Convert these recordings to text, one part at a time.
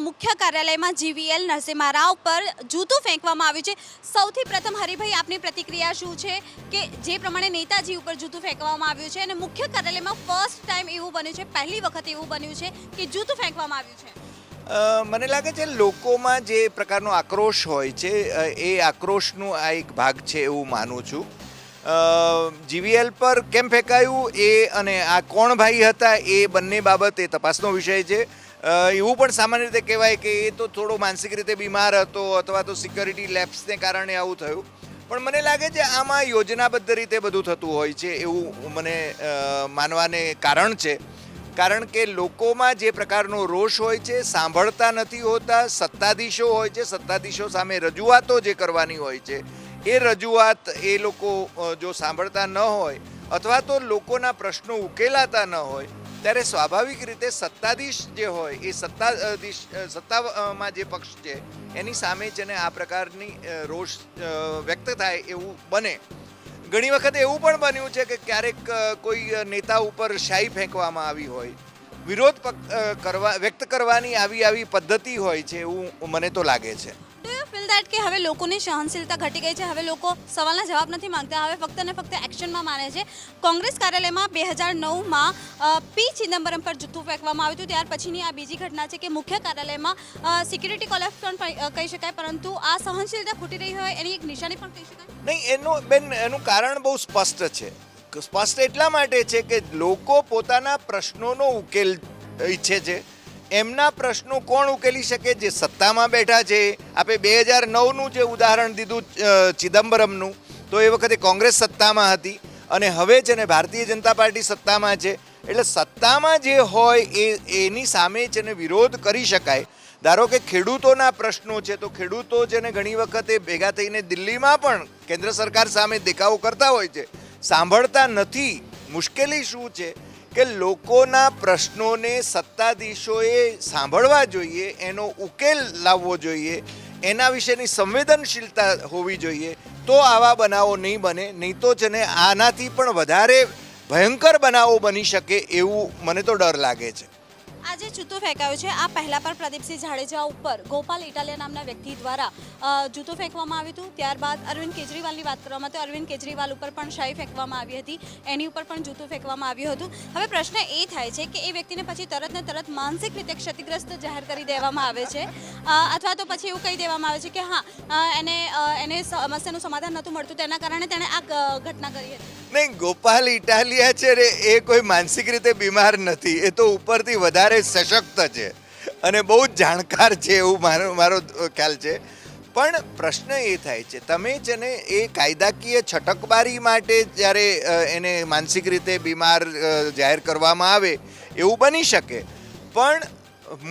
મુખ્ય કાર્યાલયમાં જીવીએલ નરસિમ્હા રાવ પર જૂતું ફેંકવામાં આવ્યું છે। સૌથી પ્રથમ હરિભાઈ આપની પ્રતિક્રિયા શું છે કે જે પ્રમાણે નેતાજી ઉપર જૂતું ફેંકવામાં આવ્યું છે અને મુખ્ય કાર્યાલયમાં ફર્સ્ટ ટાઈમ એવું બન્યું છે, પહેલી વખત એવું બન્યું છે કે જૂતું ફેંકવામાં આવ્યું છે? મને લાગે છે લોકોમાં જે પ્રકારનો આક્રોશ હોય છે એ આક્રોશનું આ એક ભાગ છે એવું માનું છું। જીવીએલ પર કેમ ફેંકાયું એ અને આ કોણ ભાઈ હતા એ બંને બાબત એ તપાસનો વિષય છે। એવું પણ સામાન્ય રીતે કહેવાય કે એ તો થોડો માનસિક રીતે બીમાર હતો અથવા તો સિક્યોરિટી લેપ્સને કારણે આવું થયું, પણ મને લાગે છે આમાં યોજનાબદ્ધ રીતે બધું થતું હોય છે એવું મને માનવાને કારણ છે। કારણ કે લોકોમાં જે પ્રકારનો રોષ હોય છે, સાંભળતા નથી હોતા, સત્તાધીશો હોય છે, સત્તાધીશો સામે રજૂઆતો જે કરવાની હોય છે એ રજૂઆત એ લોકો જો સાંભળતા ન હોય અથવા તો લોકોના પ્રશ્નો ઉકેલાતા ન હોય ત્યારે સ્વાભાવિક રીતે સત્તાધીશ જે હોય એ સત્તામાં જે પક્ષ છે એની સામે છે ને આ પ્રકારની રોષ વ્યક્ત થાય એવું બને। ઘણી વખત એવું પણ બન્યું છે કે ક્યારેક કોઈ નેતા ઉપર શાઈ ફેંકવામાં આવી હોય, વિરોધ વ્યક્ત કરવાની આવી પદ્ધતિ હોય છે એવું મને તો લાગે છે। ડુ યુ ફીલ ધેટ કે હવે લોકોની સહનશીલતા ઘટી ગઈ છે, હવે લોકો સવાલના જવાબ નથી માંગતા, હવે ફક્ત ને ફક્ત એક્શનમાં માને છે? કોંગ્રેસ કાર્યાલયમાં 2009માં પી ચિદમ્બરમ પર જૂતું ફેંકવામાં આવ્યું હતું, ત્યાર પછીની આ બીજી ઘટના છે કે મુખ્ય કાર્યાલયમાં સિક્યુરિટી કોલેપ્સ પણ કહી શકાય, પરંતુ આ સહનશીલતા ખૂટી રહી હોય એની એક નિશાની પણ કહી શકાય? એનું કારણ બહુ સ્પષ્ટ છે। સ્પષ્ટ એટલા માટે છે કે લોકો પોતાના પ્રશ્નોનો ઉકેલ ઈચ્છે છે। એમના પ્રશ્નો કોણ ઉકેલી શકે? જે સત્તામાં બેઠા છે। આપણે 2009નું જે ઉદાહરણ દીધું ચિદમ્બરમનું, તો એ વખતે કોંગ્રેસ સત્તામાં હતી અને હવે છે ને ભારતીય જનતા પાર્ટી સત્તામાં છે, એટલે સત્તામાં જે હોય એની સામે છે ને વિરોધ કરી શકાય। ધારો કે ખેડૂતોના પ્રશ્નો છે તો ખેડૂતો છે ને ઘણી વખતે ભેગા થઈને દિલ્હીમાં પણ કેન્દ્ર સરકાર સામે દેખાવો કરતા હોય છે, સાંભળતા નથી। મુશ્કેલી શું છે કે લોકોના પ્રશ્નોને સત્તાધીશોએ સાંભળવા જોઈએ, એનો ઉકેલ લાવવો જોઈએ, એના વિશેની સંવેદનશીલતા હોવી જોઈએ, તો આવા બનાવો નહીં બને। નહીં તો છે ને આનાથી પણ વધારે ભયંકર બનાવો બની શકે એવું મને તો ડર લાગે છે। આજે જૂતું ફેંકાયું છે, આ પહેલા પર પ્રદીપસિંહ જાડેજા ઉપર ગોપાલ ઇટાલિયા નામના વ્યક્તિ દ્વારા જૂતું ફેંકવામાં આવ્યું હતું। ત્યારબાદ અરવિંદ કેજરીવાલની વાત કરવામાં તો અરવિંદ કેજરીવાલ ઉપર પણ શાઈ ફેંકવામાં આવી હતી, એની ઉપર પણ જૂતું ફેંકવામાં આવ્યું હતું। હવે પ્રશ્ન એ થાય છે કે એ વ્યક્તિને પછી તરત ને તરત માનસિક રીતે ક્ષતિગ્રસ્ત જાહેર કરી દેવામાં આવે છે, અથવા તો પછી એવું કહી દેવામાં આવે છે કે હા એને સમસ્યાનું સમાધાન નહોતું મળતું તેના કારણે તેણે આ ઘટના કરી હતી। નહીં, ગોપાલ ઇટાલિયા છે ને એ કોઈ માનસિક રીતે બીમાર નથી, એ તો ઉપરથી વધારે સશક્ત છે અને બહુ જ જાણકાર છે એવું મારો ખ્યાલ છે। પણ પ્રશ્ન એ થાય છે, તમે છે ને એ કાયદાકીય છટકબારી માટે જ્યારે એને માનસિક રીતે બીમાર જાહેર કરવામાં આવે એવું બની શકે, પણ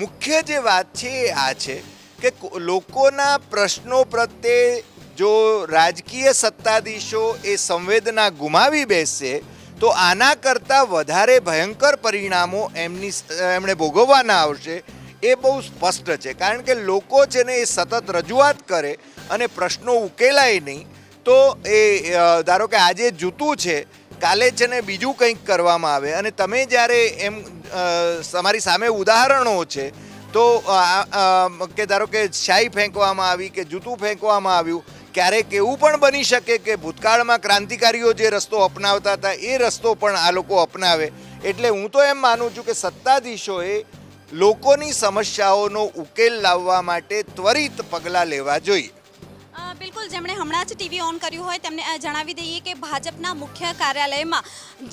મુખ્ય જે વાત છે એ આ છે કે લોકોના પ્રશ્નો પ્રત્યે જો રાજકીય સત્તાધીશો એ સંવેદના ગુમાવી બેસશે તો આના કરતાં વધારે ભયંકર પરિણામો એમણે ભોગવવાના આવશે એ બહુ સ્પષ્ટ છે। કારણ કે લોકો છે ને એ સતત રજૂઆત કરે અને પ્રશ્નો ઉકેલાય નહીં તો એ ધારો કે આજે જૂતું છે, કાલે છે ને બીજું કંઈક કરવામાં આવે અને તમે જ્યારે એમ તમારી સામે ઉદાહરણો છે તો કે ધારો કે શાઈ ફેંકવામાં આવી કે જૂતું ફેંકવામાં આવ્યું, ક્યારેક એવું પણ બની શકે કે ભૂતકાળમાં ક્રાંતિકારીઓ જે રસ્તો અપનાવતા હતા એ રસ્તો પણ આ લોકો અપનાવે। એટલે હું તો એમ માનું છું કે સત્તાધીશોએ લોકોની સમસ્યાઓનો ઉકેલ લાવવા માટે ત્વરિત પગલાં લેવા જોઈએ। બિલકુલ, જેમણે હમણાં જ ટીવી ઓન કર્યું હોય તેમને જણાવી દઈએ કે ભાજપના મુખ્ય કાર્યાલયમાં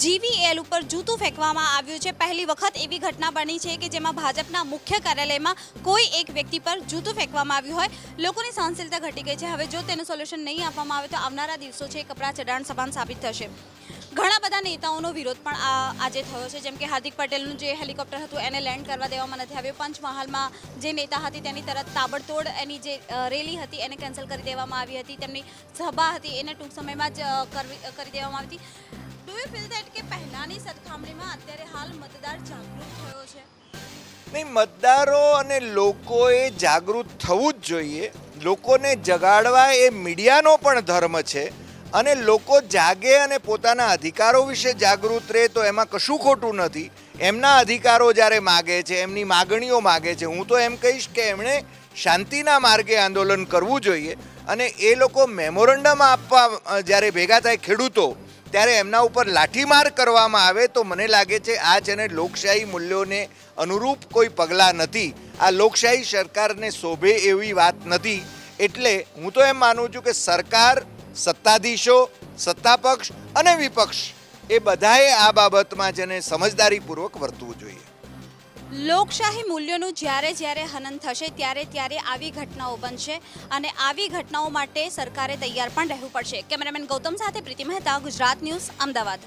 જીવીએલ ઉપર જૂતું ફેંકવામાં આવ્યું છે। પહેલી વખત એવી ઘટના બની છે કે જેમાં ભાજપના મુખ્ય કાર્યાલયમાં કોઈ એક વ્યક્તિ પર જૂતું ફેંકવામાં આવ્યું હોય। લોકોની સહનશીલતા ઘટી ગઈ છે, હવે જો તેનું સોલ્યુશન નહીં આપવામાં આવે તો આવનારા દિવસો છે કપડા ચઢાણ સમાન સાબિત થશે। ઘણા બધા નેતાઓનો વિરોધ પણ આજે થયો છે, જેમ કે હાર્દિક પટેલનું જે હેલિકોપ્ટર હતું એને લેન્ડ કરવા દેવામાં નથી આવ્યું, પંચમહાલમાં જે નેતા હતી તેની તરત તાબડતોડ એની જે રેલી હતી એને કેન્સલ કરી દેવામાં આવી હતી, તેમની સભા હતી એને ટૂંક સમયમાં જ કરી દેવામાં આવી હતી। ડુ યુ ફીલ ધેટ કે પહેલાંની સરખામણીમાં અત્યારે હાલ મતદાર જાગૃત થયો છે? નહીં, મતદારો અને લોકોએ જાગૃત થવું જ જોઈએ। લોકોને જગાડવા એ મીડિયાનો પણ ધર્મ છે અને લોકો જાગે અને પોતાના અધિકારો વિશે જાગૃત રહે તો એમાં કશું ખોટું નથી। એમના અધિકારો જ્યારે માગે છે, એમની માગણીઓ માગે છે, હું તો એમ કહીશ કે એમણે શાંતિના માર્ગે આંદોલન કરવું જોઈએ. અને એ લોકો મેમોરન્ડમ આપવા જ્યારે ભેગા થાય ખેડૂતો, ત્યારે એમના ઉપર લાઠીમાર કરવામાં આવે તો મને લાગે છે આ છે ને લોકશાહી મૂલ્યોને અનુરૂપ કોઈ પગલાં નથી. આ લોકશાહી સરકારને શોભે એવી વાત નથી. એટલે હું તો એમ માનું છું કે સરકાર, સત્તાધીશો, સત્તાપક્ષ અને વિપક્ષ એ બધાએ આ બાબતમાં જેને સમજદારીપૂર્વક વર્તવું જોઈએ. લોકશાહી મૂલ્યોનું જ્યારે હનન થશે ત્યારે આવી ઘટનાઓ બનશે અને આવી ઘટનાઓ માટે સરકારે તૈયાર પણ રહેવું પડશે. કેમેરામેન ગૌતમ સાથે પ્રીતિ મહેતા, ગુજરાત ન્યૂઝ, અમદાવાદ.